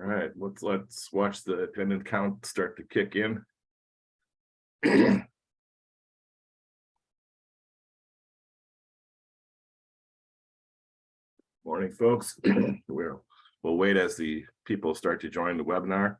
right, let's watch the attendance count start to kick in. Morning, folks. We'll wait as the people start to join the webinar.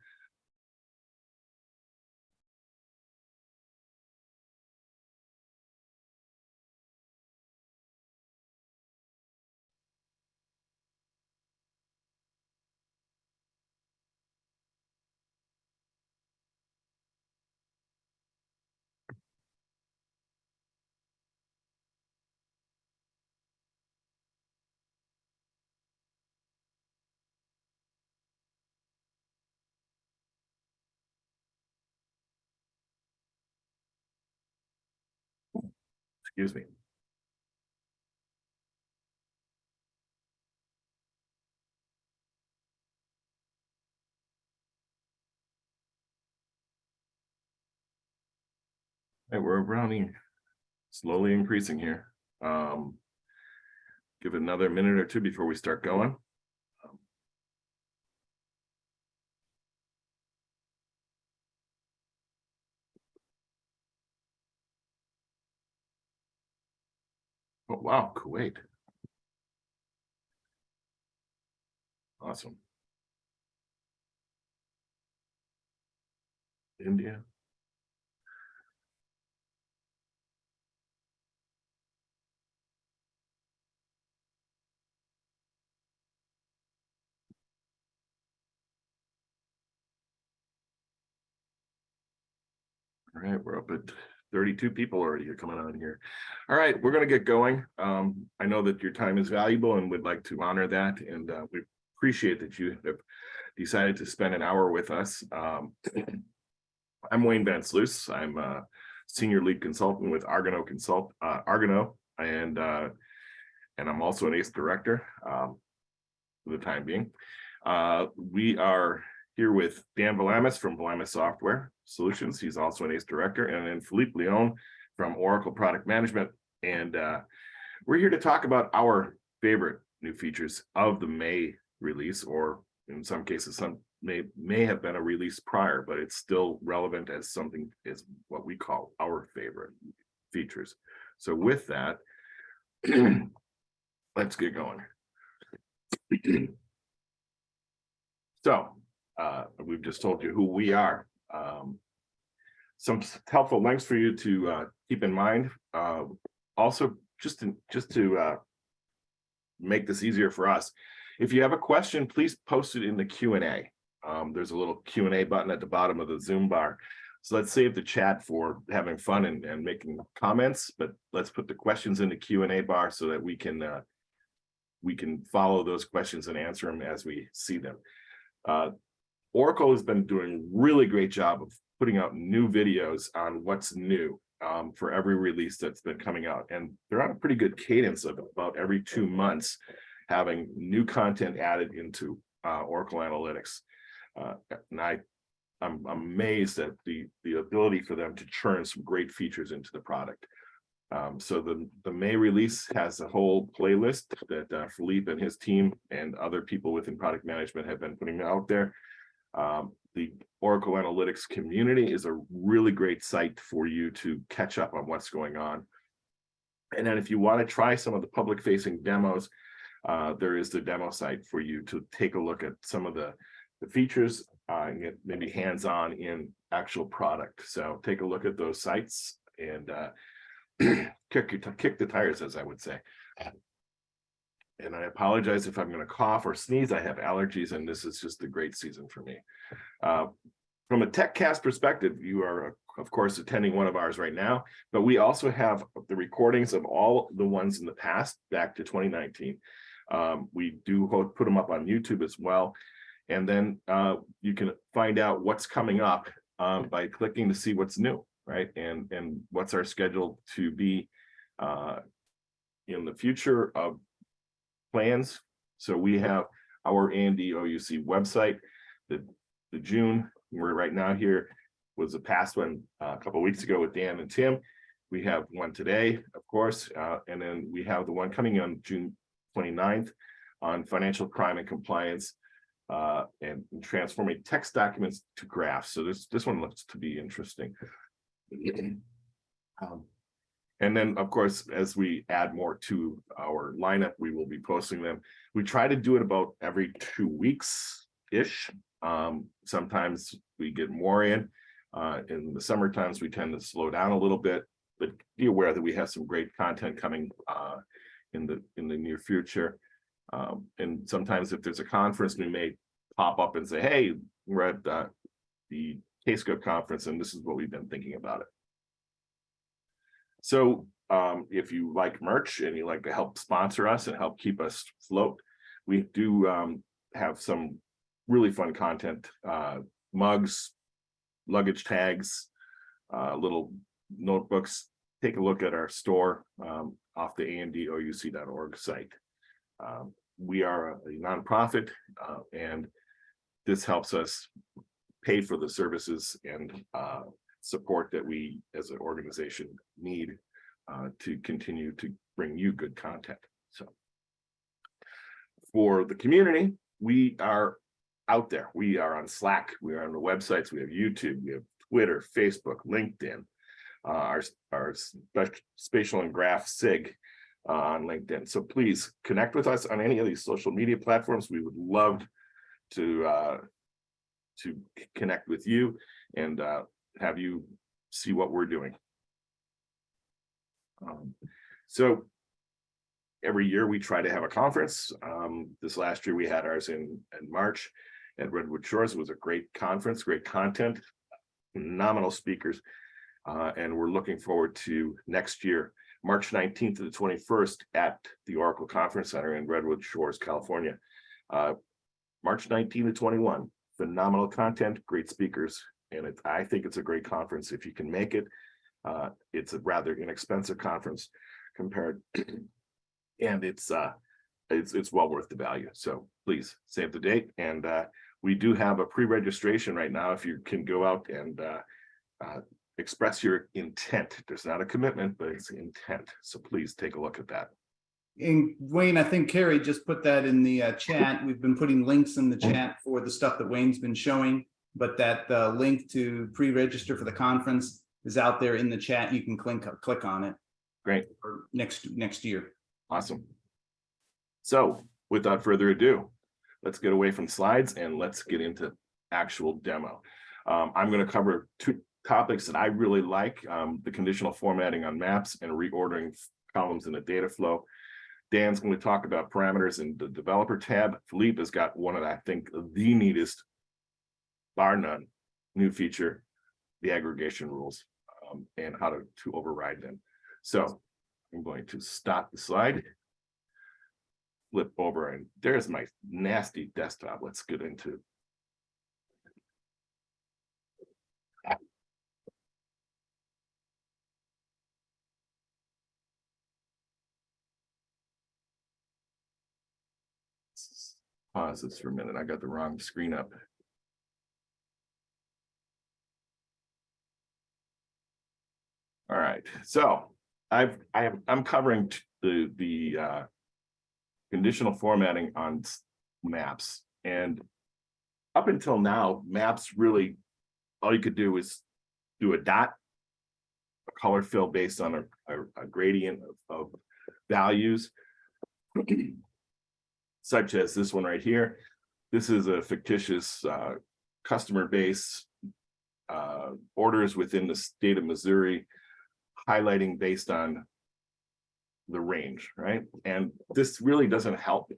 Excuse me. Hey, we're rounding, slowly increasing here. Give it another minute or two before we start going. Oh, wow, Kuwait. Awesome. India. All right, we're up at 32 people already coming on here. All right, we're going to get going. I know that your time is valuable and would like to honor that, and we appreciate that you have decided to spend an hour with us. I'm Wayne Van Sluys. I'm a senior lead consultant with Argonaut, and I'm also an ACE director for the time being. We are here with Dan Vlamis from Vlamis Software Solutions. He's also an ACE director, and then Philippe Lions from Oracle Product Management. And we're here to talk about our favorite new features of the May release, or in some cases, some may have been a release prior, but it's still relevant as something is what we call our favorite features. So with that, let's get going. So we've just told you who we are. Some helpful links for you to keep in mind. Also, just to make this easier for us, if you have a question, please post it in the Q&A. There's a little Q&A button at the bottom of the Zoom bar. So let's save the chat for having fun and making comments, but let's put the questions in the Q&A bar so that we can follow those questions and answer them as we see them. Oracle has been doing a really great job of putting out new videos on what's new for every release that's been coming out. And they're on a pretty good cadence of about every 2 months having new content added into Oracle Analytics. And I'm amazed at the ability for them to churn some great features into the product. So the May release has a whole playlist that Philippe and his team and other people within product management have been putting out there. The Oracle Analytics community is a really great site for you to catch up on what's going on. And then if you want to try some of the public-facing demos, there is the demo site for you to take a look at some of the features and get maybe hands-on in actual product. So take a look at those sites and kick the tires, as I would say. And I apologize if I'm going to cough or sneeze. I have allergies, and this is just a great season for me. From a TechCast perspective, you are, of course, attending one of ours right now, but we also have the recordings of all the ones in the past, back to 2019. We do put them up on YouTube as well. And then you can find out what's coming up by clicking to see what's new, right? And what's our schedule to be in the future of plans. So we have our AnDOUC website. The June, we're right now here, was a past one a couple of weeks ago with Dan and Tim. We have one today, of course, and then we have the one coming on June 29th on financial crime and compliance. and transforming text documents to graphs. So this one looks to be interesting. And then, of course, as we add more to our lineup, we will be posting them. We try to do it about every 2 weeks-ish. Sometimes we get more in. In the summer times, we tend to slow down a little bit, but be aware that we have some great content coming in the near future. And sometimes if there's a conference, we may pop up and say, hey, we're at the TechCast conference, and this is what we've been thinking about it. So if you like merch and you like to help sponsor us and help keep us afloat, we do have some really fun content, mugs, luggage tags, little notebooks. Take a look at our store off the AnDOUC.org site. We are a nonprofit, and this helps us pay for the services and support that we as an organization need to continue to bring you good content. So for the community, we are out there. We are on Slack, we are on the websites, we have YouTube, we have Twitter, Facebook, LinkedIn, our spatial and graph SIG on LinkedIn. So please connect with us on any of these social media platforms. We would love to connect with you and have you see what we're doing. So every year we try to have a conference. This last year we had ours in March at Redwood Shores. It was a great conference, great content, phenomenal speakers, and we're looking forward to next year, March 19th to the 21st at the Oracle Conference Center in Redwood Shores, California. March 19 to 21, phenomenal content, great speakers, and I think it's a great conference if you can make it. It's a rather inexpensive conference compared, and it's well worth the value. So please save the date, and we do have a pre-registration right now. If you can go out and express your intent. There's not a commitment, but it's intent. So please take a look at that. And Wayne, I think Carrie just put that in the chat. We've been putting links in the chat for the stuff that Wayne's been showing, but that link to pre-register for the conference is out there in the chat. You can click on it. Great. For next year. Awesome. So without further ado, let's get away from slides and let's get into actual demo. I'm going to cover two topics that I really like, the conditional formatting on maps and reordering columns in the data flow. Dan's going to talk about parameters in the developer tab. Philippe has got one of, I think, the neatest, bar none, new feature, the aggregation rules, and how to override them. So I'm going to stop the slide, flip over, and there's my nasty desktop. Let's get into it. Pause this for a minute. I got the wrong screen up. All right, so I'm covering the conditional formatting on maps, and up until now, maps really all you could do is do a dot, a color fill based on a gradient of values. Such as this one right here. This is a fictitious customer base, orders within the state of Missouri, highlighting based on the range, right? And this really doesn't help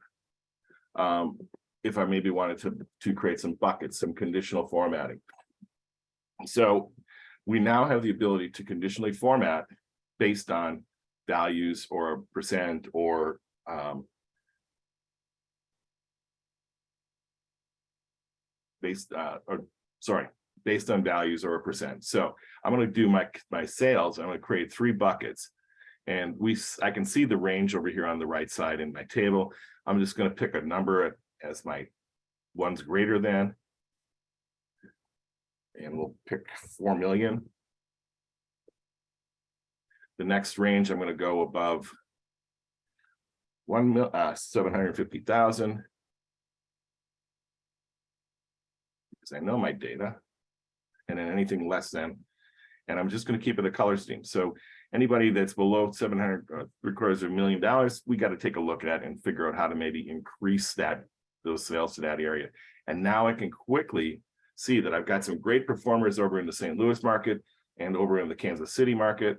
if I maybe wanted to create some buckets, some conditional formatting. So we now have the ability to conditionally format based on values or percent or based on values or a percent. So I'm going to do my sales. I'm going to create 3 buckets, and I can see the range over here on the right side in my table. I'm just going to pick a number as my one's greater than, and we'll pick 4 million. The next range, I'm going to go above 750,000. because I know my data, and then anything less than, and I'm just going to keep it a color scheme. So anybody that's below 700, $750,000, we got to take a look at and figure out how to maybe increase those sales to that area. And now I can quickly see that I've got some great performers over in the St. Louis market and over in the Kansas City market.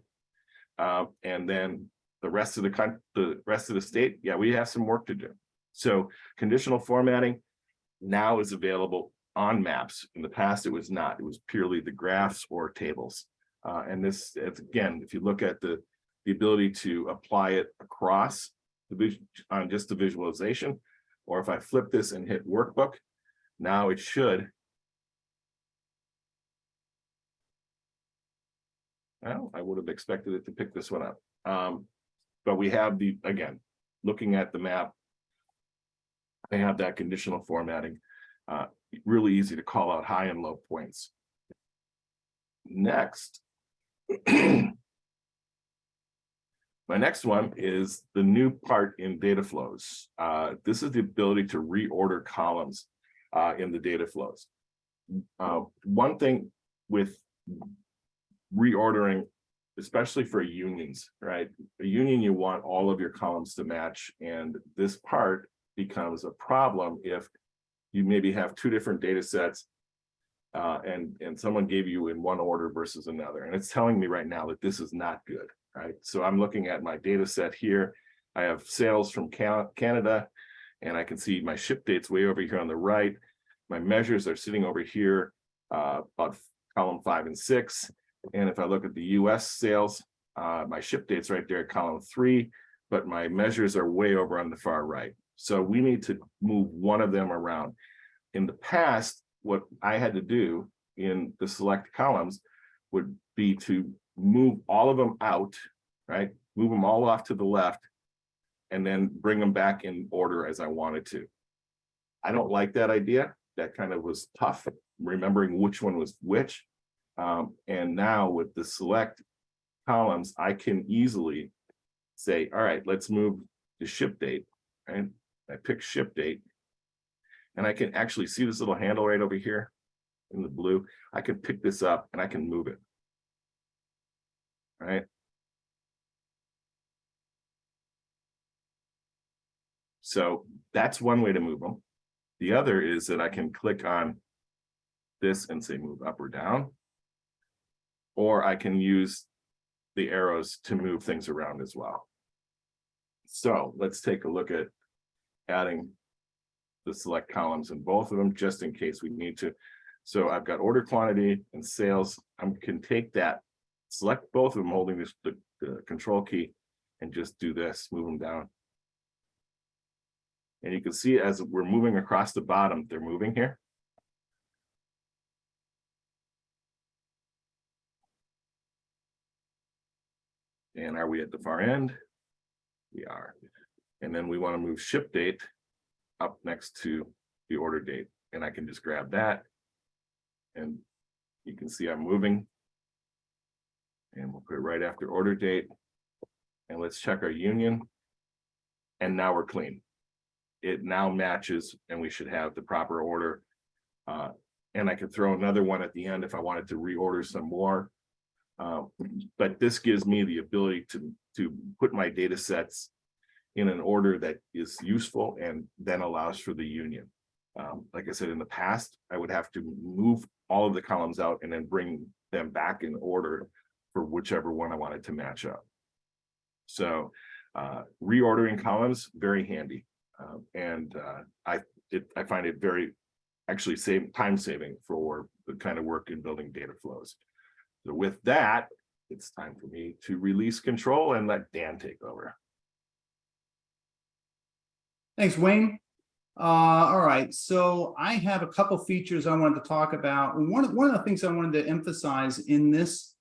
And then the rest of the state, yeah, we have some work to do. So conditional formatting now is available on maps. In the past, it was not. It was purely the graphs or tables. And this, it's, again, if you look at the ability to apply it across on just the visualization, or if I flip this and hit workbook, now it should. Well, I would have expected it to pick this one up. But we have again, looking at the map, they have that conditional formatting. Really easy to call out high and low points. Next, my next one is the new part in data flows. This is the ability to reorder columns in the data flows. One thing with reordering, especially for unions, right? A union, you want all of your columns to match, and this part becomes a problem if you maybe have two different data sets and someone gave you in one order versus another. And it's telling me right now that this is not good, right? So I'm looking at my data set here. I have sales from Canada, and I can see my ship dates way over here on the right. My measures are sitting over here, about column 5 and 6. And if I look at the US sales, my ship date's right there at column 3, but my measures are way over on the far right. So we need to move one of them around. In the past, what I had to do in the select columns would be to move all of them out, right? Move them all off to the left, and then bring them back in order as I wanted to. I don't like that idea. That kind of was tough, remembering which one was which. And now with the select columns, I can easily say, all right, let's move the ship date, right? I pick ship date, and I can actually see this little handle right over here in the blue. I can pick this up and I can move it, right? So that's one way to move them. The other is that I can click on this and say move up or down, or I can use the arrows to move things around as well. So let's take a look at adding the select columns in both of them, just in case we need to. So I've got order quantity and sales. I can take that, select both of them, holding the control key, and just do this, move them down. And you can see as we're moving across the bottom, they're moving here. And are we at the far end? We are. And then we want to move ship date up next to the order date. And I can just grab that. And you can see I'm moving. And we'll put it right after order date. And let's check our union. And now we're clean. It now matches, and we should have the proper order. And I could throw another one at the end if I wanted to reorder some more. But this gives me the ability to put my data sets in an order that is useful and then allows for the union. Like I said, in the past, I would have to move all of the columns out and then bring them back in order for whichever one I wanted to match up. So reordering columns, very handy. I find it very actually time saving for the kind of work in building data flows. So with that, it's time for me to release control and let Dan take over. Thanks, Wayne. All right, so I have a couple features I wanted to talk about. One of the things I wanted to emphasize in this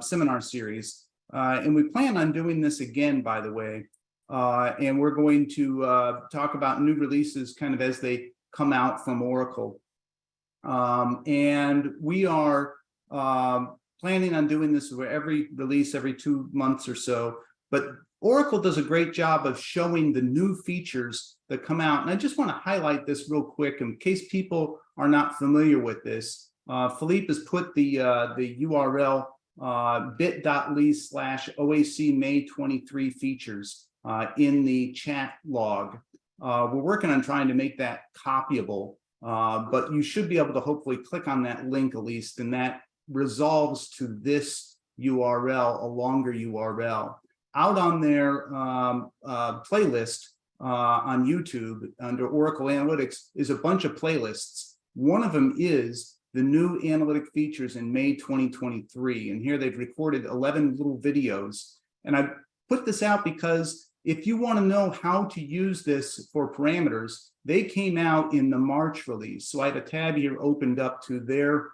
seminar series, and we plan on doing this again, by the way, and we're going to talk about new releases kind of as they come out from Oracle. And we are planning on doing this for every release every 2 months or so. But Oracle does a great job of showing the new features that come out. And I just want to highlight this real quick in case people are not familiar with this. Philippe has put the URL bit.ly/OAC May 23 features in the chat log. We're working on trying to make that copyable, but you should be able to hopefully click on that link at least, and that resolves to this URL, a longer URL. Out on their playlist on YouTube under Oracle Analytics is a bunch of playlists. One of them is the new analytic features in May 2023. And here they've recorded 11 little videos. And I put this out because if you want to know how to use this for parameters, they came out in the March release. So I have a tab here opened up to their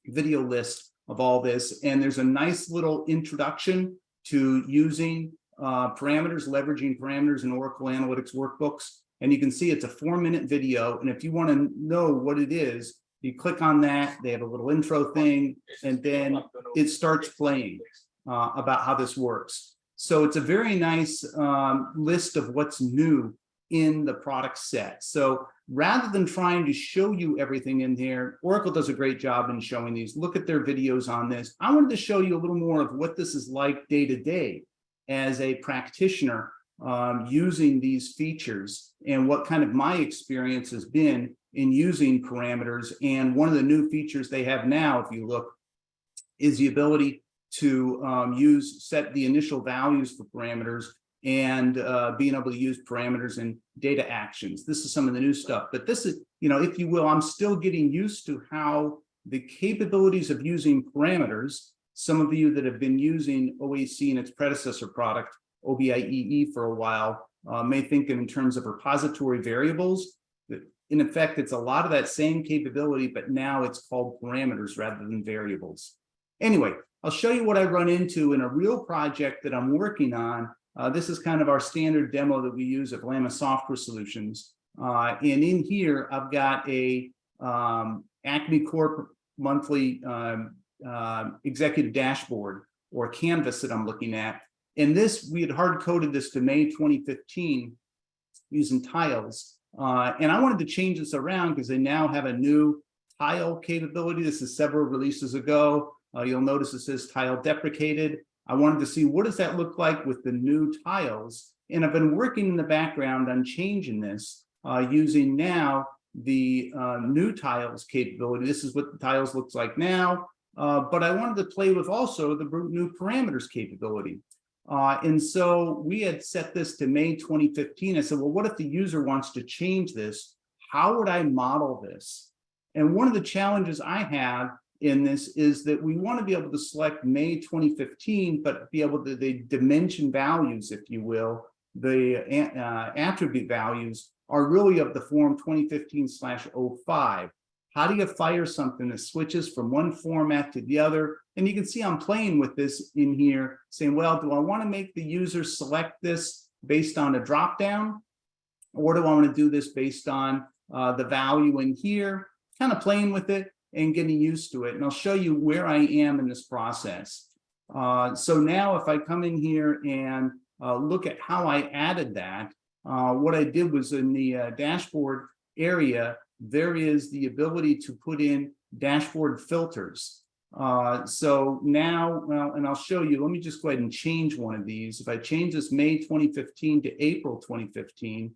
video list of all this. And there's a nice little introduction to using parameters, leveraging parameters in Oracle Analytics workbooks. And you can see it's a 4-minute video. And if you want to know what it is, you click on that, they have a little intro thing, and then it starts playing about how this works. So it's a very nice list of what's new in the product set. So rather than trying to show you everything in there, Oracle does a great job in showing these. Look at their videos on this. I wanted to show you a little more of what this is like day to day as a practitioner using these features and what kind of my experience has been in using parameters. And one of the new features they have now, if you look, is the ability to set the initial values for parameters and being able to use parameters in data actions. This is some of the new stuff, but this is, if you will, I'm still getting used to how the capabilities of using parameters, some of you that have been using OAC and its predecessor product, OBIEE, for a while, may think in terms of repository variables. In effect, it's a lot of that same capability, but now it's called parameters rather than variables. Anyway, I'll show you what I run into in a real project that I'm working on. This is kind of our standard demo that we use at Vlamis Software Solutions. And in here, I've got a Acme Corp monthly executive dashboard or canvas that I'm looking at. And this, we had hard coded this to May 2015 using tiles. And I wanted to change this around because they now have a new tile capability. This is several releases ago. You'll notice it says tile deprecated. I wanted to see what does that look like with the new tiles. And I've been working in the background on changing this using now the new tiles capability. This is what the tiles looks like now. But I wanted to play with also the new parameters capability. And so we had set this to May 2015. I said, well, what if the user wants to change this? How would I model this? And one of the challenges I have in this is that we want to be able to select May 2015, but be able to, the dimension values, if you will, the attribute values are really of the form 2015/05. How do you fire something that switches from one format to the other? And you can see I'm playing with this in here, saying, well, do I want to make the user select this based on a dropdown? Or do I want to do this based on the value in here? Kind of playing with it and getting used to it. And I'll show you where I am in this process. So now if I come in here and look at how I added that, what I did was in the dashboard area, there is the ability to put in dashboard filters. So now, well, and I'll show you, let me just go ahead and change one of these. If I change this May 2015 to April 2015,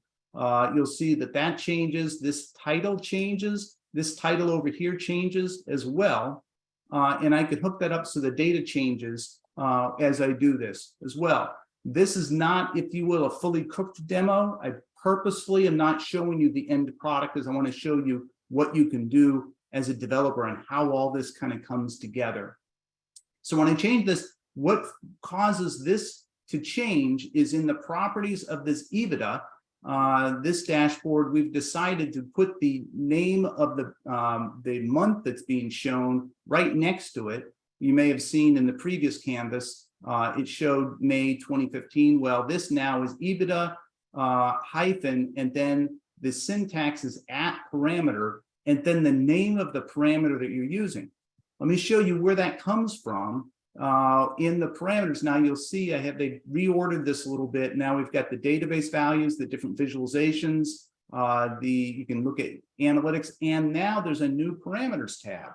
you'll see that that changes, this title changes, this title over here changes as well. And I could hook that up so the data changes as I do this as well. This is not, if you will, a fully cooked demo. I purposefully am not showing you the end product because I want to show you what you can do as a developer and how all this kind of comes together. So when I change this, what causes this to change is in the properties of this EBITDA, this dashboard, we've decided to put the name of the month that's being shown right next to it. You may have seen in the previous canvas, it showed May 2015. Well, this now is EBITDA hyphen, and then the syntax is at parameter, and then the name of the parameter that you're using. Let me show you where that comes from. In the parameters, now you'll see they reordered this a little bit. Now we've got the database values, the different visualizations, you can look at analytics, and now there's a new parameters tab.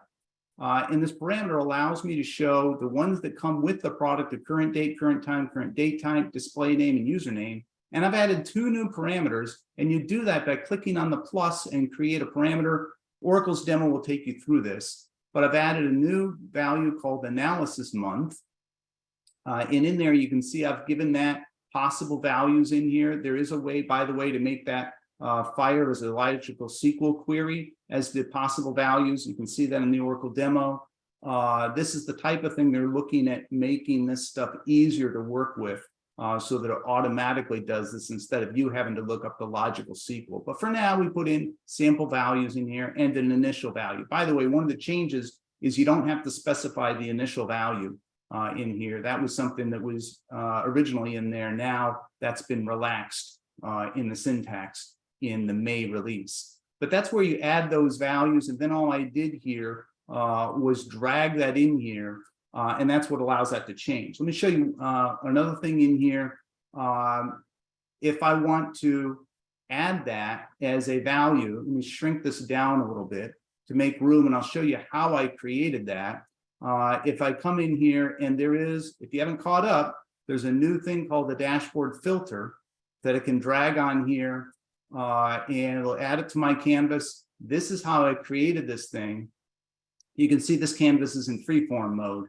And this parameter allows me to show the ones that come with the product, the current date, current time, current date type, display name, and username. And I've added 2 new parameters, and you do that by clicking on the plus and create a parameter. Oracle's demo will take you through this. But I've added a new value called analysis month. And in there, you can see I've given that possible values in here. There is a way, by the way, to make that fire as a logical SQL query as the possible values. You can see that in the Oracle demo. This is the type of thing they're looking at, making this stuff easier to work with so that it automatically does this instead of you having to look up the logical SQL. But for now, we put in sample values in here and an initial value. By the way, one of the changes is you don't have to specify the initial value in here. That was something that was originally in there. Now that's been relaxed in the syntax in the May release. But that's where you add those values. And then all I did here was drag that in here. And that's what allows that to change. Let me show you another thing in here. If I want to add that as a value, let me shrink this down a little bit to make room, and I'll show you how I created that. If I come in here, and there is, if you haven't caught up, there's a new thing called the dashboard filter that I can drag on here, and it'll add it to my canvas. This is how I created this thing. You can see this canvas is in freeform mode,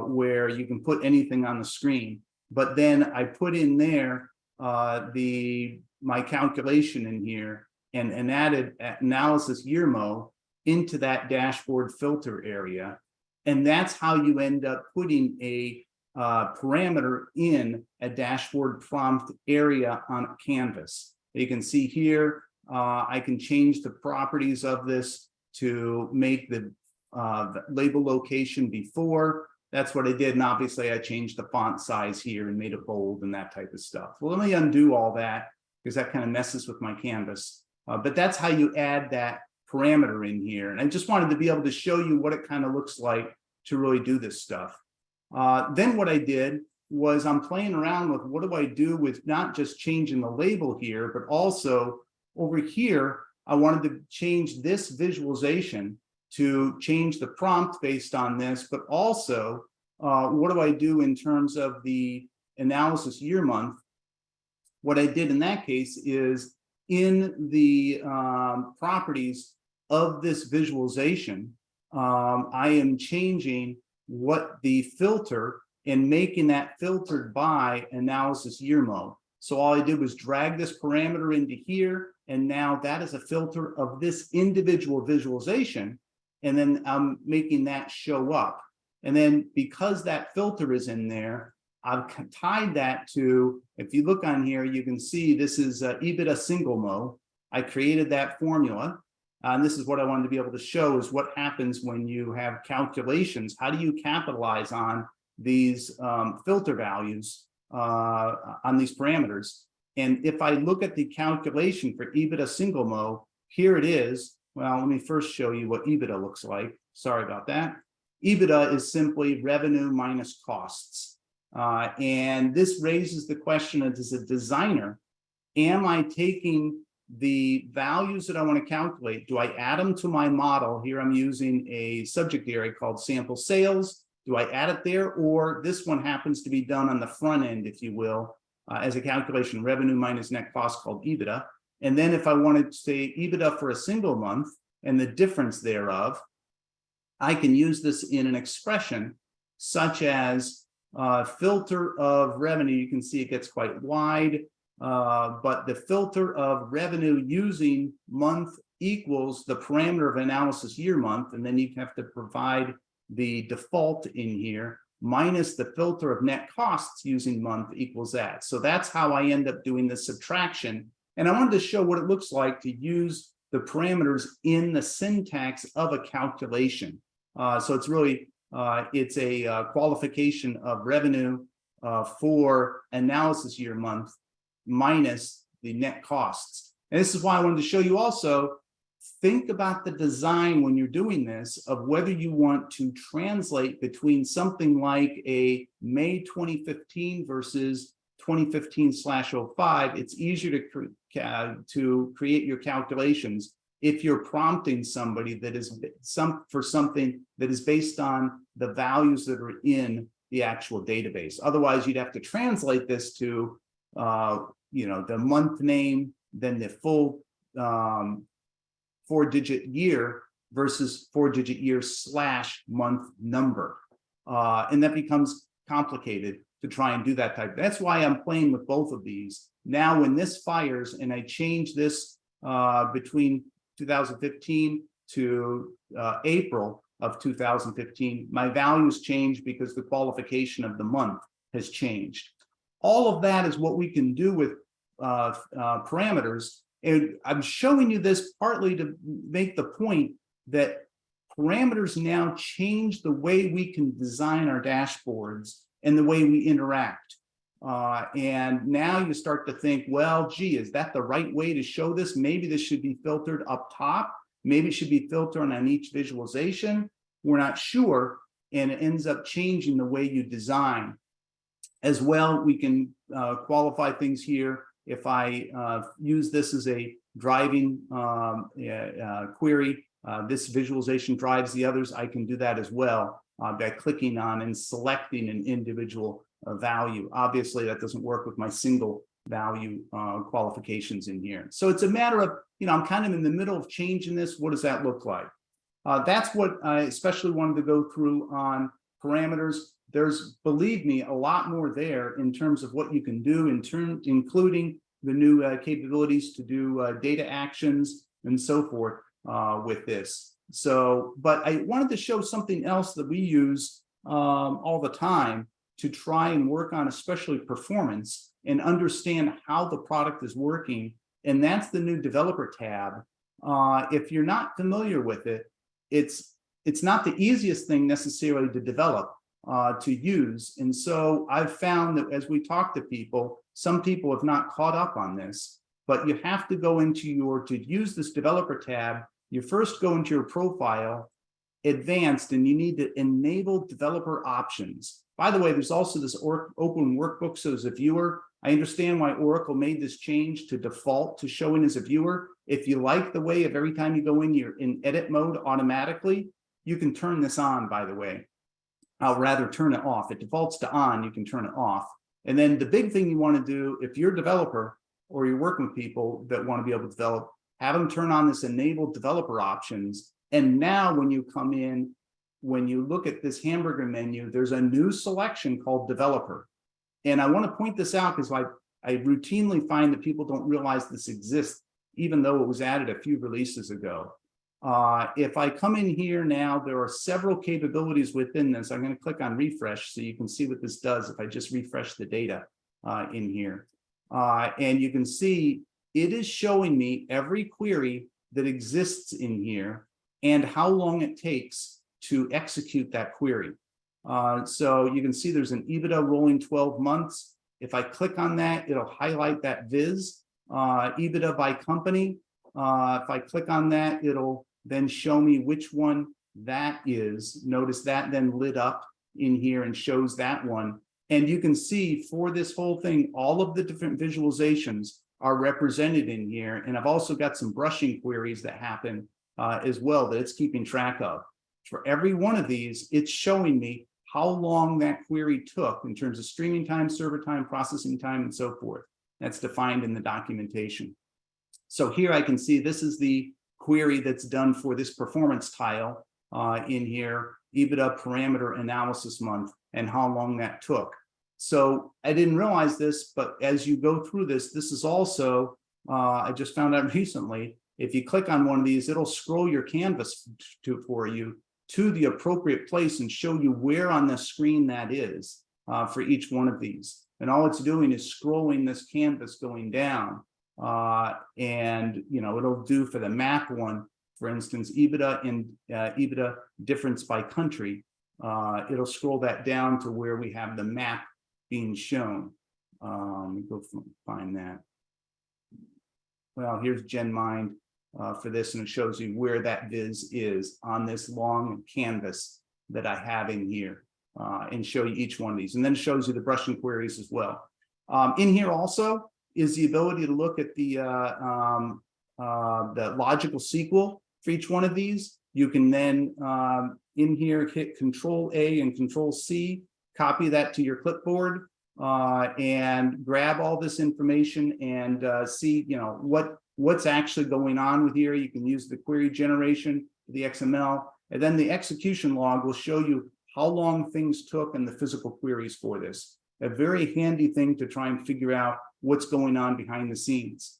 where you can put anything on the screen. But then I put in there my calculation in here and added analysis yearmo into that dashboard filter area. And that's how you end up putting a parameter in a dashboard prompt area on a canvas. You can see here, I can change the properties of this to make the label location before. That's what I did. And obviously I changed the font size here and made it bold and that type of stuff. Well, let me undo all that because that kind of messes with my canvas. But that's how you add that parameter in here. And I just wanted to be able to show you what it kind of looks like to really do this stuff. Then what I did was I'm playing around with what do I do with not just changing the label here, but also over here, I wanted to change this visualization to change the prompt based on this, but also what do I do in terms of the analysis year month? What I did in that case is in the properties of this visualization, I am changing what the filter and making that filtered by analysis year mode. So all I did was drag this parameter into here, and now that is a filter of this individual visualization. And then I'm making that show up. And then because that filter is in there, I've tied that to, if you look on here, you can see this is EBITDA single mo. I created that formula. And this is what I wanted to be able to show is what happens when you have calculations. How do you capitalize on these filter values on these parameters? And if I look at the calculation for EBITDA single mo, here it is. Well, let me first show you what EBITDA looks like. Sorry about that. EBITDA is simply revenue minus costs. And this raises the question as a designer, am I taking the values that I want to calculate? Do I add them to my model? Here I'm using a subject area called sample sales. Do I add it there? Or this one happens to be done on the front end, if you will, as a calculation, revenue minus net cost called EBITDA. And then if I wanted to say EBITDA for a single month and the difference thereof, I can use this in an expression such as filter of revenue. You can see it gets quite wide, but the filter of revenue using month equals the parameter of analysis year month. And then you have to provide the default in here minus the filter of net costs using month equals that. So that's how I end up doing the subtraction. And I wanted to show what it looks like to use the parameters in the syntax of a calculation. So it's really, it's a qualification of revenue for analysis year month minus the net costs. And this is why I wanted to show you also think about the design when you're doing this of whether you want to translate between something like a May 2015 versus 2015/05. It's easier to create your calculations if you're prompting somebody that is for something that is based on the values that are in the actual database. Otherwise, you'd have to translate this to the month name, then the full 4-digit year versus 4-digit year / month number. And that becomes complicated to try and do that type. That's why I'm playing with both of these. Now, when this fires and I change this between 2015 to April of 2015, my values change because the qualification of the month has changed. All of that is what we can do with parameters. And I'm showing you this partly to make the point that parameters now change the way we can design our dashboards and the way we interact. And now you start to think, well, gee, is that the right way to show this? Maybe this should be filtered up top. Maybe it should be filtered on each visualization. We're not sure. And it ends up changing the way you design. As well, we can qualify things here. If I use this as a driving query, this visualization drives the others, I can do that as well by clicking on and selecting an individual value. Obviously, that doesn't work with my single value qualifications in here. So it's a matter of, I'm kind of in the middle of changing this. What does that look like? That's what I especially wanted to go through on parameters. There's, believe me, a lot more there in terms of what you can do, including the new capabilities to do data actions and so forth with this. So, but I wanted to show something else that we use all the time to try and work on, especially performance, and understand how the product is working. And that's the new developer tab. If you're not familiar with it, it's not the easiest thing necessarily to develop, to use. And so I've found that as we talk to people, some people have not caught up on this, but you have to go into to use this developer tab, you first go into your profile, advanced, and you need to enable developer options. By the way, there's also this open workbook. So as a viewer, I understand why Oracle made this change to default to showing as a viewer. If you like the way of every time you go in, you're in edit mode automatically, you can turn this on, by the way. I'll rather turn it off. It defaults to on, you can turn it off. And then the big thing you want to do, if you're a developer or you're working with people that want to be able to develop, have them turn on this enable developer options. And now when you come in, when you look at this hamburger menu, there's a new selection called developer. And I want to point this out because I routinely find that people don't realize this exists, even though it was added a few releases ago. If I come in here now, there are several capabilities within this. I'm going to click on refresh so you can see what this does if I just refresh the data in here. And you can see it is showing me every query that exists in here and how long it takes to execute that query. So you can see there's an EBITDA rolling 12 months. If I click on that, it'll highlight that viz, EBITDA by company. If I click on that, it'll then show me which one that is. Notice that then lit up in here and shows that one. And you can see for this whole thing, all of the different visualizations are represented in here. And I've also got some brushing queries that happen as well that it's keeping track of. For every one of these, it's showing me how long that query took in terms of streaming time, server time, processing time, and so forth. That's defined in the documentation. So here I can see this is the query that's done for this performance tile in here, EBITDA parameter analysis month, and how long that took. So I didn't realize this, but as you go through this, this is also, I just found out recently, if you click on one of these, it'll scroll your canvas for you to the appropriate place and show you where on the screen that is for each one of these. And all it's doing is scrolling this canvas going down. And it'll do for the map one, for instance, EBITDA and EBITDA difference by country. It'll scroll that down to where we have the map being shown. Let me go find that. Well, here's GenMind. for this, and it shows you where that viz is on this long canvas that I have in here, and show you each one of these, and then it shows you the brushing queries as well. In here also is the ability to look at the logical sequel for each one of these. You can then in here hit Control A and Control C, copy that to your clipboard, and grab all this information and see, you know, what's actually going on with here. You can use the query generation, the XML, and then the execution log will show you how long things took and the physical queries for this. A very handy thing to try and figure out what's going on behind the scenes.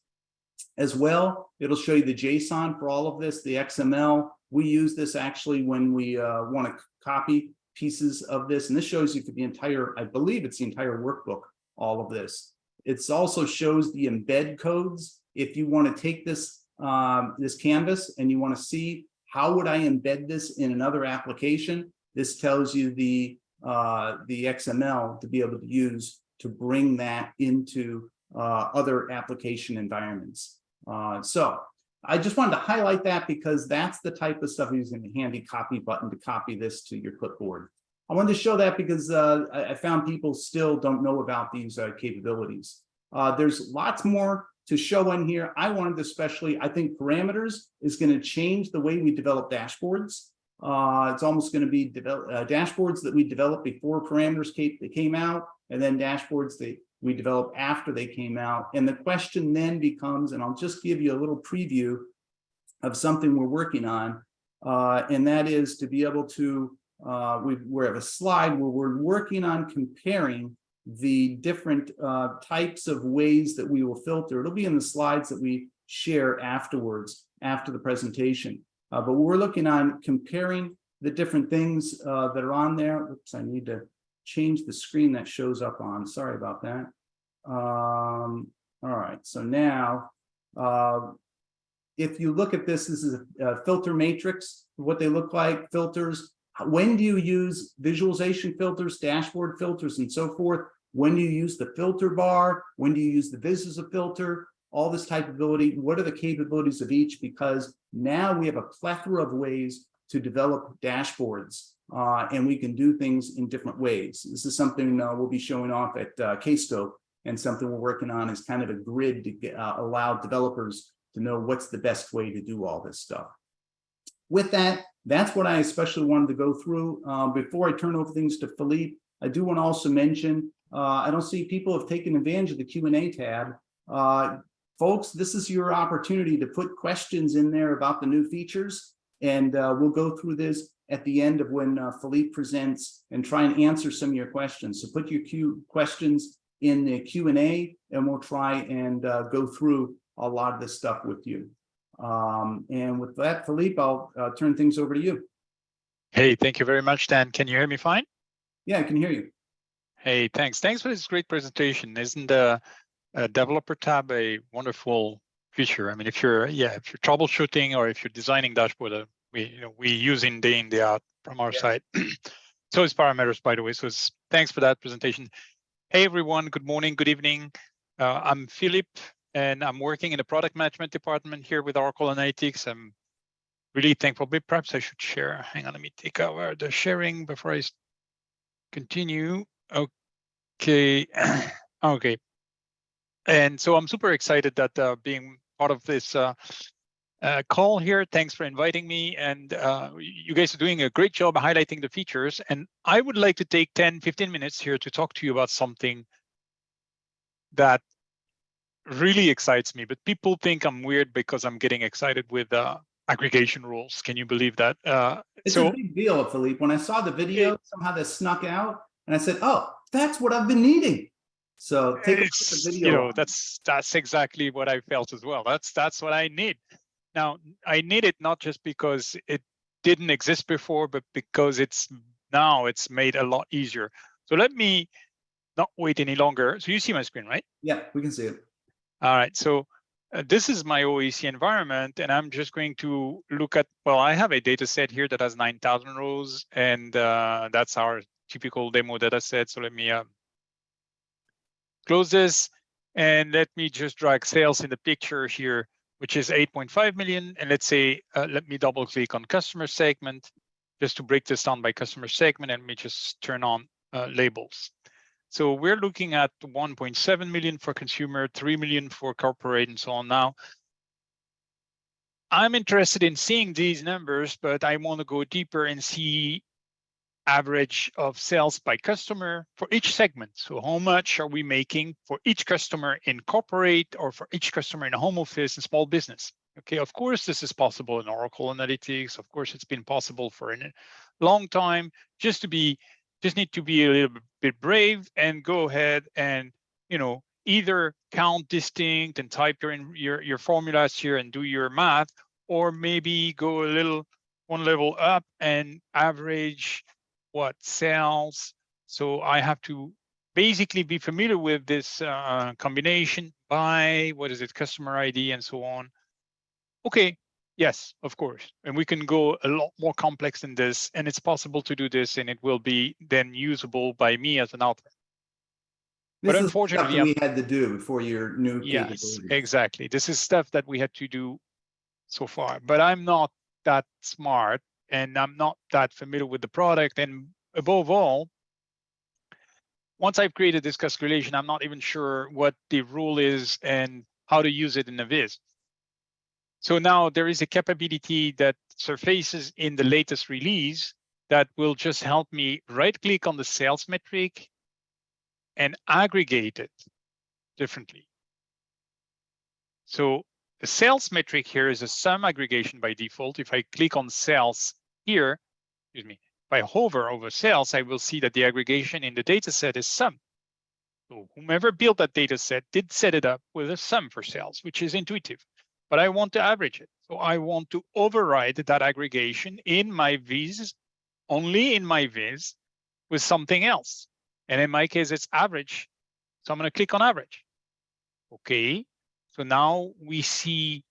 As well, it'll show you the JSON for all of this, the XML. We use this actually when we want to copy pieces of this, and this shows you for the entire, I believe it's the entire workbook, all of this. It also shows the embed codes. If you want to take this, this canvas and you want to see how would I embed this in another application, this tells you the XML to be able to use to bring that into other application environments. So I just wanted to highlight that because that's the type of stuff using the handy copy button to copy this to your clipboard. I wanted to show that because I found people still don't know about these capabilities. There's lots more to show in here. I wanted to especially, I think parameters is going to change the way we develop dashboards. It's almost going to be dashboards that we developed before parameters came out, and then dashboards that we developed after they came out. And the question then becomes, and I'll just give you a little preview of something we're working on, and that is to be able to, we have a slide where we're working on comparing the different types of ways that we will filter. It'll be in the slides that we share afterwards, after the presentation. But we're looking on comparing the different things that are on there. Oops, I need to change the screen that shows up on. Sorry about that. All right, so now, if you look at this, this is a filter matrix, what they look like, filters. When do you use visualization filters, dashboard filters, and so forth? When do you use the filter bar? When do you use the viz as a filter? All this type of ability. What are the capabilities of each? Because now we have a plethora of ways to develop dashboards, and we can do things in different ways. This is something we'll be showing off at Kscope, and something we're working on is kind of a grid to get, allow developers to know what's the best way to do all this stuff. With that, that's what I especially wanted to go through. Before I turn over things to Philippe, I do want to also mention, I don't see people have taken advantage of the Q&A tab. Folks, this is your opportunity to put questions in there about the new features, and we'll go through this at the end of when Philippe presents and try and answer some of your questions. So put your questions in the Q&A, and we'll try and go through a lot of this stuff with you. And with that, Philippe, I'll turn things over to you. Hey, thank you very much, Dan. Can you hear me fine? Yeah, I can hear you. Hey, thanks. Thanks for this great presentation. Isn't the developer tab a wonderful feature? I mean, if you're troubleshooting or if you're designing dashboard, we use in day in, day out from our side. So is parameters, by the way. So thanks for that presentation. Hey everyone, good morning, good evening. I'm Philippe, and I'm working in the product management department here with Oracle Analytics. I'm really thankful. Perhaps I should share. Hang on, let me take over the sharing before I continue. Okay. Okay. And so I'm super excited that being part of this call here. Thanks for inviting me. And you guys are doing a great job highlighting the features. And I would like to take 10, 15 minutes here to talk to you about something that really excites me. But people think I'm weird because I'm getting excited with aggregation rules. Can you believe that? It's a big deal, Philippe. When I saw the video, somehow that snuck out, and I said, "Oh, that's what I've been needing." So take a look at the video. You know, that's exactly what I felt as well. That's what I need. Now, I need it not just because it didn't exist before, but because it's made a lot easier. So let me not wait any longer. So you see my screen, right? Yeah, we can see it. All right. So this is my OAC environment, and I'm just going to look at, well, I have a data set here that has 9,000 rows, and that's our typical demo data set. So let me close this, and let me just drag sales in the picture here which is 8.5 million. And let's say, let me double click on customer segment, just to break this down by customer segment, and let me just turn on labels. So we're looking at 1.7 million for consumer, 3 million for corporate, and so on. Now, I'm interested in seeing these numbers, but I want to go deeper and see average of sales by customer for each segment. So how much are we making for each customer in corporate, or for each customer in home office and small business? Okay, of course, this is possible in Oracle Analytics. Of course, it's been possible for a long time. Just need to be a little bit brave and go ahead and, either count distinct and type your formulas here and do your math, or maybe go one level up and average what sales. So I have to basically be familiar with this combination by, customer ID and so on. Okay, yes, of course. And we can go a lot more complex than this, and it's possible to do this, and it will be then usable by me as an author. This But is unfortunately, stuff that we had to do before your new yes, capabilities. exactly. This is stuff that we had to do so far, but I'm not that smart, and I'm not that familiar with the product. And above all, once I've created this calculation, I'm not even sure what the rule is and how to use it in a viz. So now there is a capability that surfaces in the latest release that will just help me right-click on the sales metric and aggregate it differently. So the sales metric here is a sum aggregation by default. If I click on sales here, if I hover over sales, I will see that the aggregation in the data set is sum. So whomever built that data set did set it up with a sum for sales, which is intuitive. But I want to average it. So I want to override that aggregation in my viz, only in my viz, with something else. And in my case, it's average. So I'm going to click on average. Okay. So now we see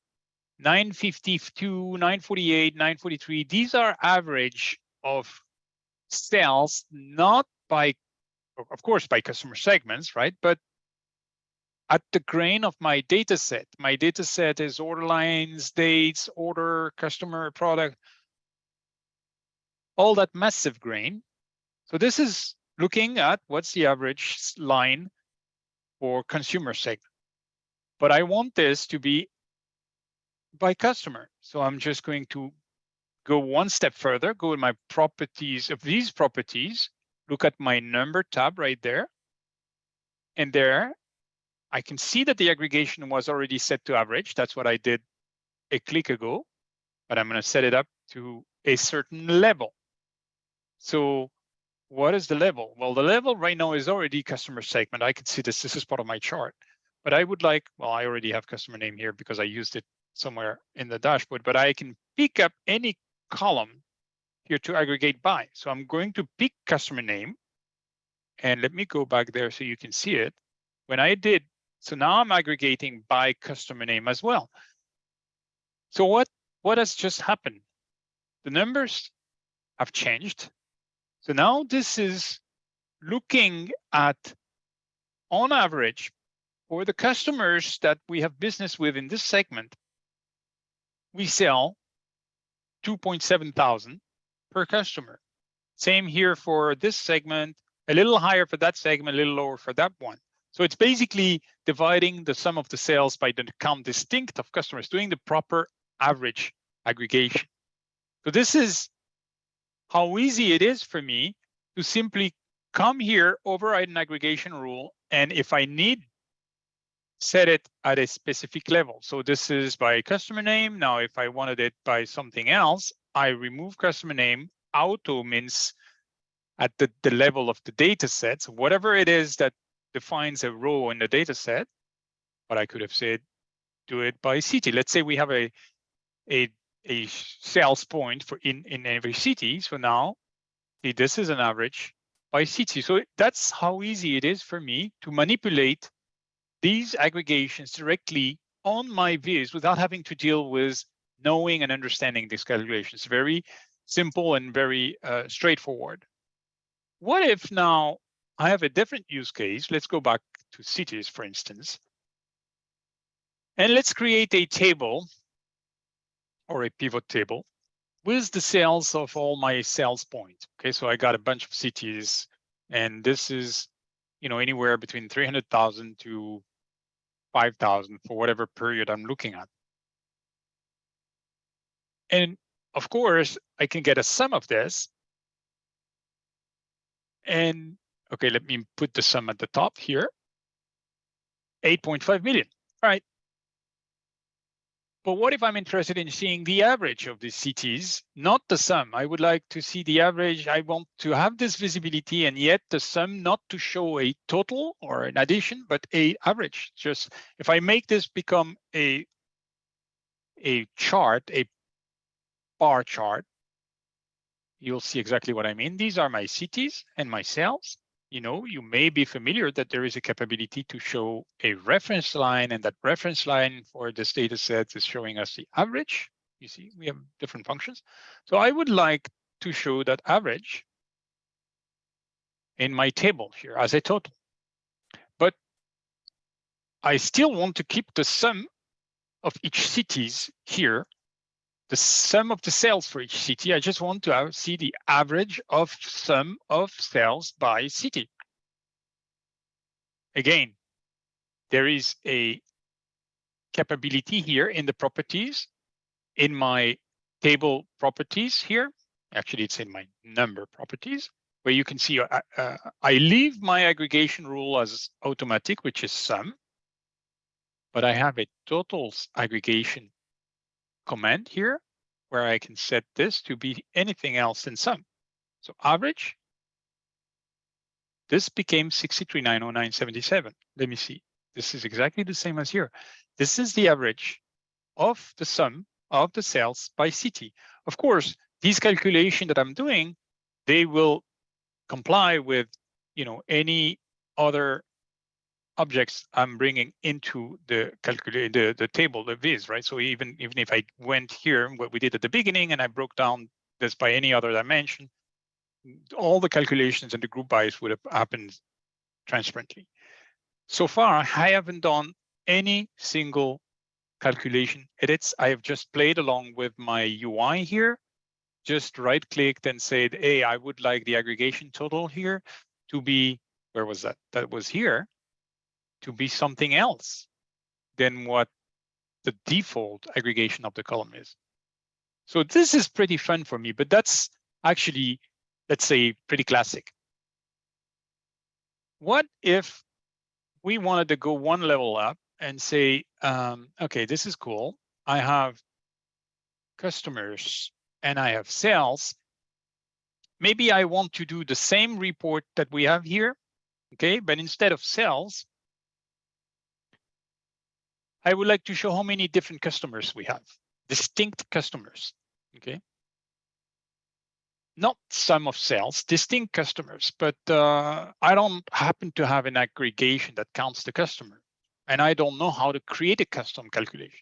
952, 948, 943. These are average of sales, not by, of course, by customer segments, right? But at the grain of my data set. My data set is order lines, dates, order, customer, product, all that massive grain. So this is looking at what's the average line for consumer segment. But I want this to be by customer. So I'm just going to go one step further, go in my properties of these properties, look at my number tab right there. And there, I can see that the aggregation was already set to average. That's what I did a click ago, but I'm going to set it up to a certain level. So what is the level? Well, the level right now is already customer segment. I can see this. This is part of my chart. But I would like, well, I already have customer name here because I used it somewhere in the dashboard, but I can pick up any column here to aggregate by. So I'm going to pick customer name. And let me go back there so you can see it. When I did, so now I'm aggregating by customer name as well. So what has just happened? The numbers have changed. So now this is looking at, on average, for the customers that we have business with in this segment, we sell 2.7 thousand per customer. Same here for this segment, a little higher for that segment, a little lower for that one. So it's basically dividing the sum of the sales by the count distinct of customers, doing the proper average aggregation. So this is how easy it is for me to simply come here, override an aggregation rule, and if I need, set it at a specific level. So this is by customer name. Now, if I wanted it by something else, I remove customer name. Auto means at the level of the data set. So whatever it is that defines a row in the data set, but I could have said, do it by city. Let's say we have a sales point for in every city. So now, see, this is an average by city. So that's how easy it is for me to manipulate these aggregations directly on my viz without having to deal with knowing and understanding these calculations. Very simple and very straightforward. What if now I have a different use case? Let's go back to cities, for instance. And let's create a table or a pivot table with the sales of all my sales points. Okay, so I got a bunch of cities, and this is, anywhere between 300,000 to 5,000 for whatever period I'm looking at. And of course, I can get a sum of this. And okay, let me put the sum at the top here. 8.5 million. All right. But what if I'm interested in seeing the average of these cities, not the sum? I would like to see the average. I want to have this visibility, and yet the sum not to show a total or an addition, but a average. Just if I make this become a chart, a bar chart, you'll see exactly what I mean. These are my cities and my sales. You may be familiar that there is a capability to show a reference line, and that reference line for this data set is showing us the average. You see, we have different functions. So I would like to show that average in my table here as a total. But I still want to keep the sum of each cities here, the sum of the sales for each city. I just want to see the average of sum of sales by city. Again, there is a capability here in the properties, in my table properties here. Actually, it's in my number properties, where you can see I leave my aggregation rule as automatic, which is sum, but I have a totals aggregation command here, where I can set this to be anything else than sum. So average, this became 63,909.77. Let me see. This is exactly the same as here. This is the average of the sum of the sales by city. Of course, these calculations that I'm doing, they will comply with any other objects I'm bringing into the table, the viz, right? So even if I went here, what we did at the beginning, and I broke down this by any other dimension, all the calculations and the group bys would have happened transparently. So far, I haven't done any single calculation edits. I have just played along with my UI here, just right-clicked and said, hey, I would like the aggregation total here to be, where was that? That was here, to be something else than what the default aggregation of the column is. So this is pretty fun for me, but that's actually, let's say, pretty classic. What if we wanted to go one level up and say, okay, this is cool. I have customers and I have sales. Maybe I want to do the same report that we have here, okay? But instead of sales, I would like to show how many different customers we have, distinct customers, okay? Not sum of sales, distinct customers, but I don't happen to have an aggregation that counts the customer, and I don't know how to create a custom calculation.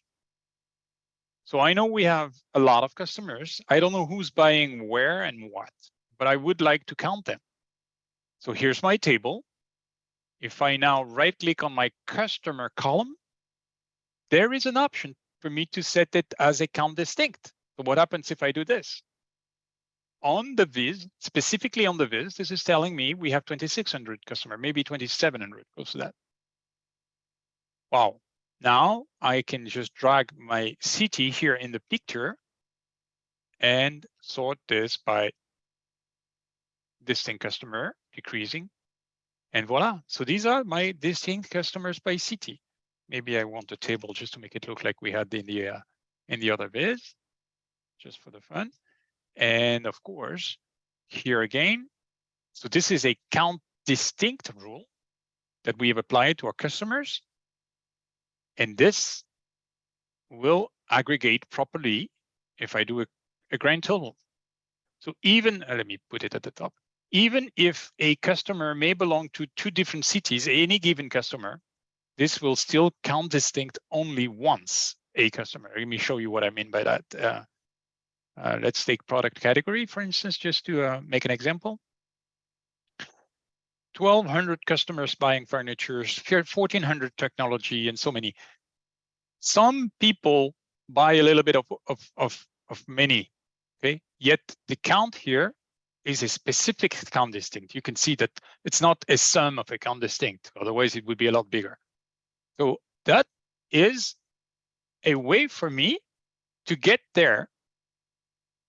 So I know we have a lot of customers. I don't know who's buying where and what, but I would like to count them. So here's my table. If I now right-click on my customer column, there is an option for me to set it as a count distinct. So what happens if I do this? On the viz, specifically on the viz, this is telling me we have 2,600 customer, maybe 2,700, close to that. Wow. Now I can just drag my city here in the picture and sort this by distinct customer, decreasing, and voila. So these are my distinct customers by city. Maybe I want a table just to make it look like we had in the other viz, just for the fun. And of course, here again, so this is a count distinct rule that we have applied to our customers. And this will aggregate properly if I do a grand total. So even, let me put it at the top, even if a customer may belong to two different cities, any given customer, this will still count distinct only once a customer. Let me show you what I mean by that. Let's take product category, for instance, just to make an example. 1,200 customers buying furniture, 1,400 technology, and so many. some people buy a little bit of many, okay? Yet the count here is a specific count distinct. You can see that it's not a sum of a count distinct, otherwise it would be a lot bigger. So that is a way for me to get there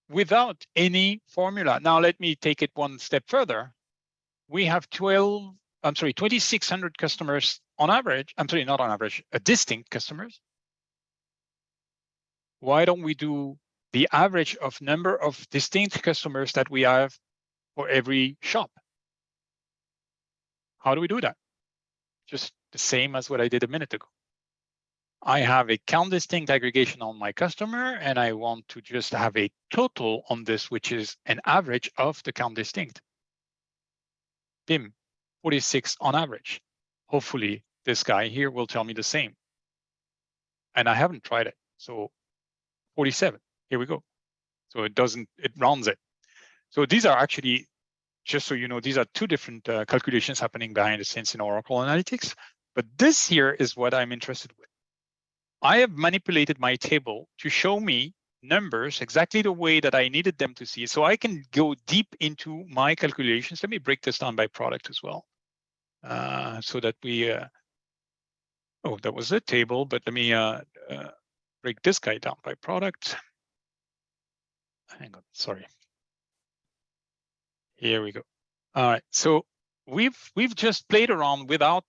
without any formula. Now let me take it one step further. We have 2,600 customers on average. I'm sorry, not on average, distinct customers. Why don't we do the average of number of distinct customers that we have for every shop? How do we do that? Just the same as what I did a minute ago. I have a count distinct aggregation on my customer, and I want to just have a total on this, which is an average of the count distinct. BIM, 46 on average. Hopefully this guy here will tell me the same. And I haven't tried it. So 47, here we go. So it rounds it. So these are actually, just so you know, these are two different calculations happening behind the scenes in Oracle Analytics. But this here is what I'm interested with. I have manipulated my table to show me numbers exactly the way that I needed them to see. So I can go deep into my calculations. Let me break this down by product as well. So that we, oh, that was a table, but let me break this guy down by product. Hang on, sorry. Here we go. All right, so we've just played around without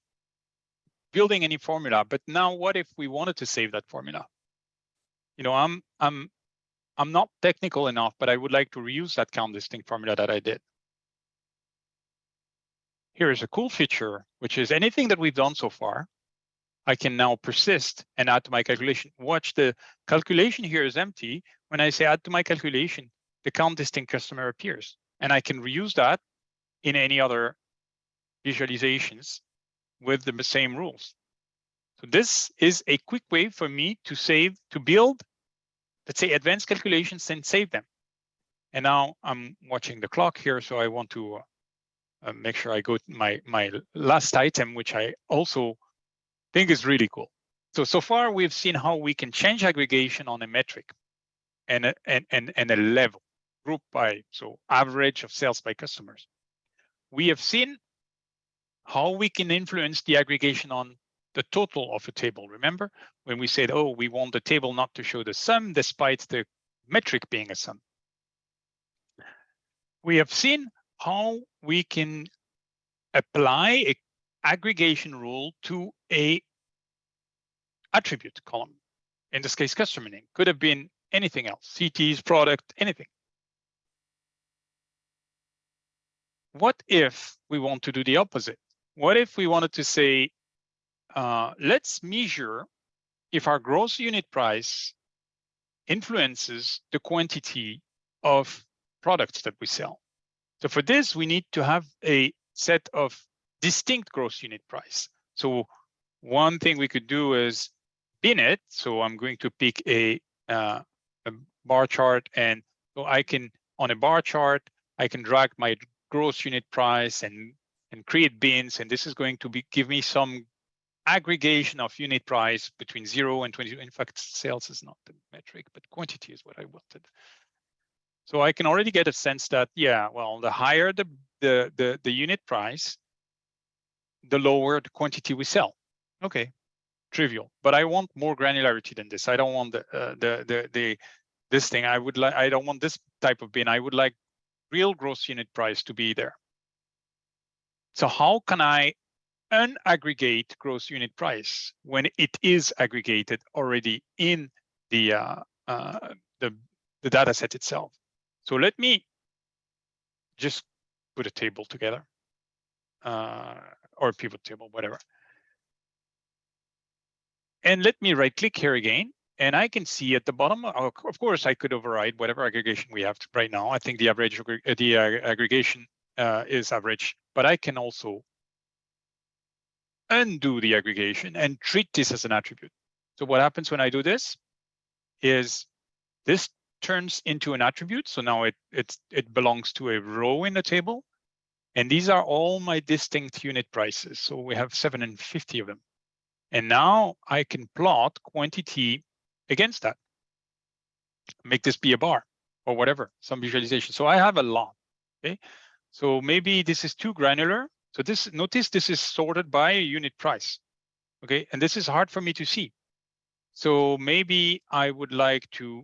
building any formula, but now what if we wanted to save that formula? You know, I'm not technical enough, but I would like to reuse that count distinct formula that I did. Here is a cool feature, which is anything that we've done so far, I can now persist and add to my calculation. Watch, the calculation here is empty. When I say add to my calculation, the count distinct customer appears, and I can reuse that in any other visualizations with the same rules. So this is a quick way for me to save, to build, let's say, advanced calculations and save them. And now I'm watching the clock here, so I want to make sure I go to my last item, which I also think is really cool. So far we've seen how we can change aggregation on a metric and a level, group by, so average of sales by customers. We have seen how we can influence the aggregation on the total of a table. Remember when we said, oh, we want the table not to show the sum despite the metric being a sum. We have seen how we can apply an aggregation rule to a attribute column. In this case, customer name, could have been anything else, CTs, product, anything. What if we want to do the opposite? What if we wanted to say, let's measure if our gross unit price influences the quantity of products that we sell. So for this, we need to have a set of distinct gross unit price. So one thing we could do is bin it. So I'm going to pick a bar chart, and so I can, on a bar chart, I can drag my gross unit price and create bins, and this is going to give me some aggregation of unit price between 0 and 20. In fact, sales is not the metric, but quantity is what I wanted. So I can already get a sense that, yeah, well, the higher the unit price, the lower the quantity we sell. Okay, trivial. But I want more granularity than this. I don't want this thing. I don't want this type of bin. I would like real gross unit price to be there. So how can I unaggregate gross unit price when it is aggregated already in the data set itself? So let me just put a table together, or a pivot table, whatever. And let me right click here again, and I can see at the bottom, of course, I could override whatever aggregation we have right now. I think the average, aggregation is average, but I can also undo the aggregation and treat this as an attribute. So what happens when I do this is this turns into an attribute. So now it belongs to a row in the table. And these are all my distinct unit prices. So we have 750 of them. And now I can plot quantity against that. Make this be a bar or whatever, some visualization. So I have a lot, okay? So maybe this is too granular. So this, notice this is sorted by unit price, okay? And this is hard for me to see. So maybe I would like to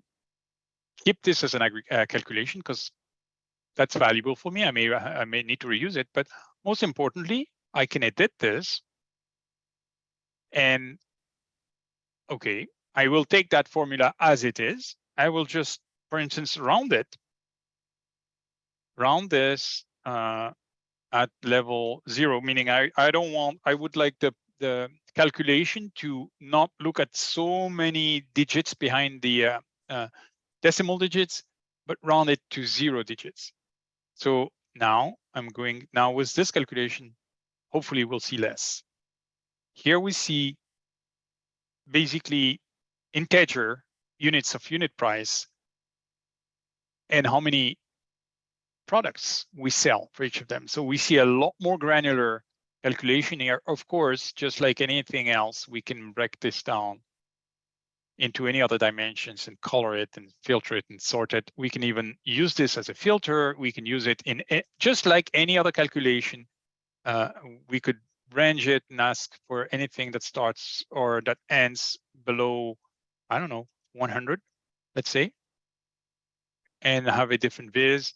keep this as an calculation because that's valuable for me. I may need to reuse it, but most importantly, I can edit this. And okay, I will take that formula as it is. I will just, for instance, round this at level 0, meaning I would like the calculation to not look at so many digits behind the decimal digits, but round it to 0 digits. So now now with this calculation, hopefully we'll see less. Here we see basically integer units of unit price and how many products we sell for each of them. So we see a lot more granular calculation here. Of course, just like anything else, we can break this down into any other dimensions and color it and filter it and sort it. We can even use this as a filter. We can use it in just like any other calculation. We could range it and ask for anything that starts or that ends below, I don't know, 100, let's say, and have a different viz.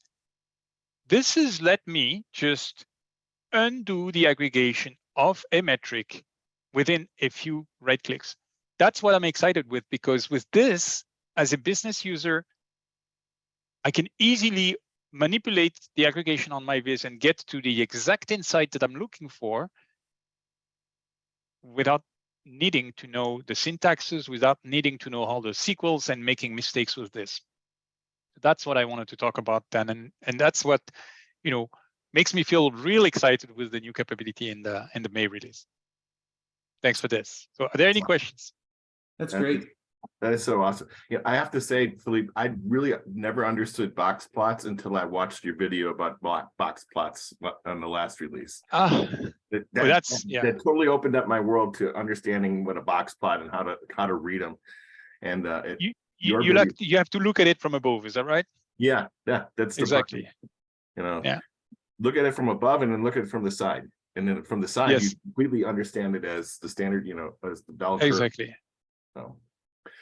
This is let me just undo the aggregation of a metric within a few right clicks. That's what I'm excited with, because with this, as a business user, I can easily manipulate the aggregation on my viz and get to the exact insight that I'm looking for without needing to know the syntaxes, without needing to know all the sequels and making mistakes with this. That's what I wanted to talk about then, and that's what, you know, makes me feel real excited with the new capability in the May release. Thanks for this. So are there any questions? That's great. That is so awesome. Yeah, I have to say, Philippe, I really never understood box plots until I watched your video about box plots on the last release. That totally opened up my world to understanding what a box plot and how to read them. And you have to look at it from above. Is that right? Yeah, that's the exactly part, you know. Yeah, look at it from above and then look at it from the side, and then from the side, yes, you completely understand it as the standard, you know, as the bell curve. Exactly. So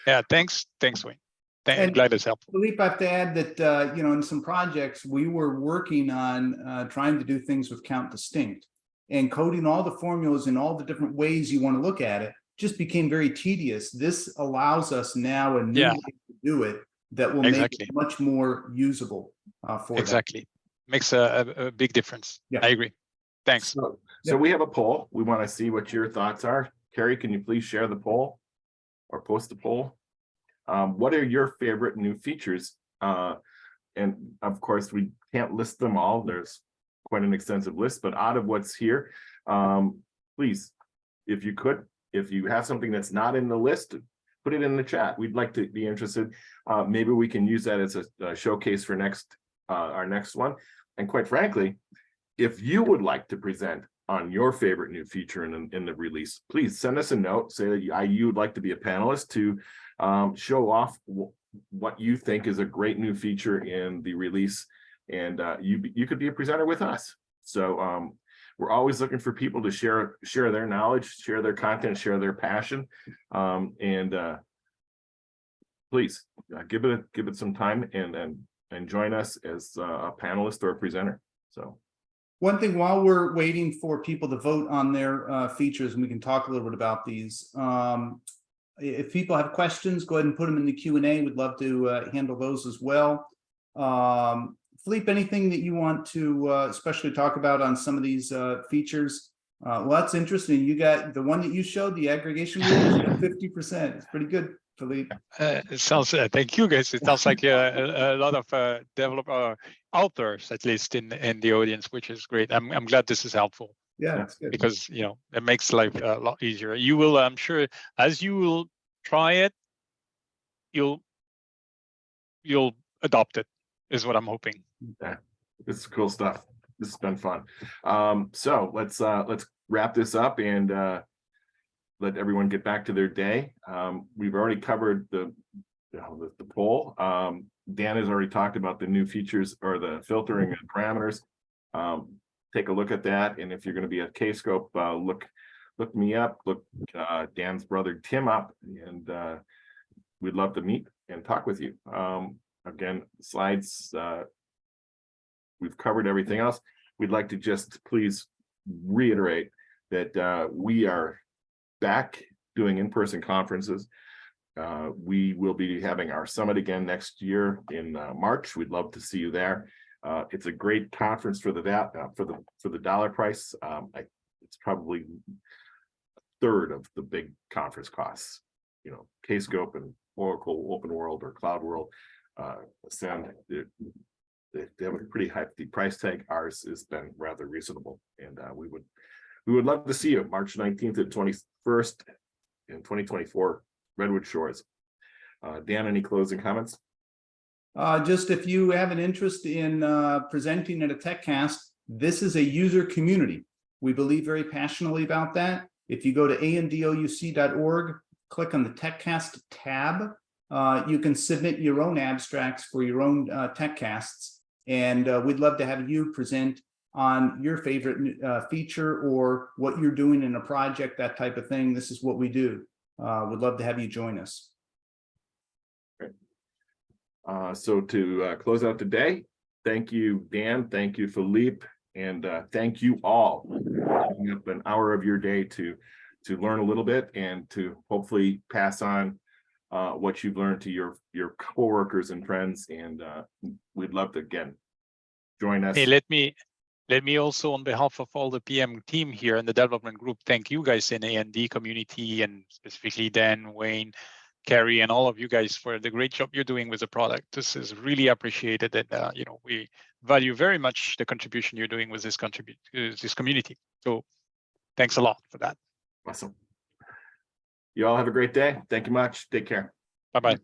yeah, thanks Wayne. Glad it's helpful. Philippe, I have to add that you know, in some projects we were working on trying to do things with count distinct, and coding all the formulas in all the different ways you want to look at it just became very tedious. This allows us now a new way to do it that will make it much more usable for them. Makes a big difference. Yeah, I agree. Thanks. So we have a poll. We want to see what your thoughts are. Carrie, can you please share the poll or post the poll? What are your favorite new features? And of course, we can't list them all. There's quite an extensive list, but out of what's here, please, if you have something that's not in the list, put it in the chat. We'd like to be interested. Maybe we can use that as a showcase for our next one. And quite frankly, if you would like to present on your favorite new feature in the release, please send us a note. Say that you would like to be a panelist to show off what you think is a great new feature in the release, and you could be a presenter with us. So we're always looking for people to share their knowledge, share their content, share their passion, and please give it some time and join us as a panelist or a presenter. So one thing, while we're waiting for people to vote on their features, and we can talk a little bit about these, if people have questions, go ahead and put them in the Q&A. We'd love to handle those as well. Philippe, anything that you want to especially talk about on some of these features? Well, that's interesting. You got the one that you showed, the aggregation rules, 50%. It's pretty good, Philippe. It sounds, thank you guys. It sounds like a lot of developer authors, at least in the audience, which is great. I'm glad this is helpful. Yeah, that's good. Because, you know, it makes life a lot easier. You will, I'm sure, as you will try it, you'll adopt it, is what I'm hoping. Yeah, this is cool stuff. This has been fun. So let's wrap this up, and let everyone get back to their day. We've already covered the poll. Dan has already talked about the new features or the filtering and parameters. Take a look at that, and if you're going to be at Kscope, look me up, look Dan's brother Tim up, and we'd love to meet and talk with you. Again, slides, we've covered everything else. We'd like to just please reiterate that we are back doing in-person conferences. We will be having our summit again next year in March. We'd love to see you there. It's a great conference for the dollar price. It's probably a third of the big conference costs. You know, Kscope and Oracle Open World or Cloud World, Ascend, they have a pretty hefty price tag. Ours has been rather reasonable, and we would love to see you March 19th to 21st in 2024, Redwood Shores. Dan, any closing comments? Just if you have an interest in presenting at a TechCast, this is a user community. We believe very passionately about that. If you go to andouc.org, click on the TechCast tab, you can submit your own abstracts for your own TechCasts, and we'd love to have you present on your favorite feature or what you're doing in a project, that type of thing. This is what we do. We'd love to have you join us. So to close out today, thank you, Dan, thank you, Philippe, and thank you all for taking up an hour of your day to learn a little bit and to hopefully pass on what you've learned to your coworkers and friends. And we'd love to, again, join us. Hey, let me also, on behalf of all the PM team here and the development group, thank you guys in A&D community, and specifically Dan, Wayne, Carrie, and all of you guys for the great job you're doing with the product. This is really appreciated, and you know, we value very much the contribution you're doing with this community. So thanks a lot for that. Awesome. You all have a great day. Thank you much. Take care. Bye-bye.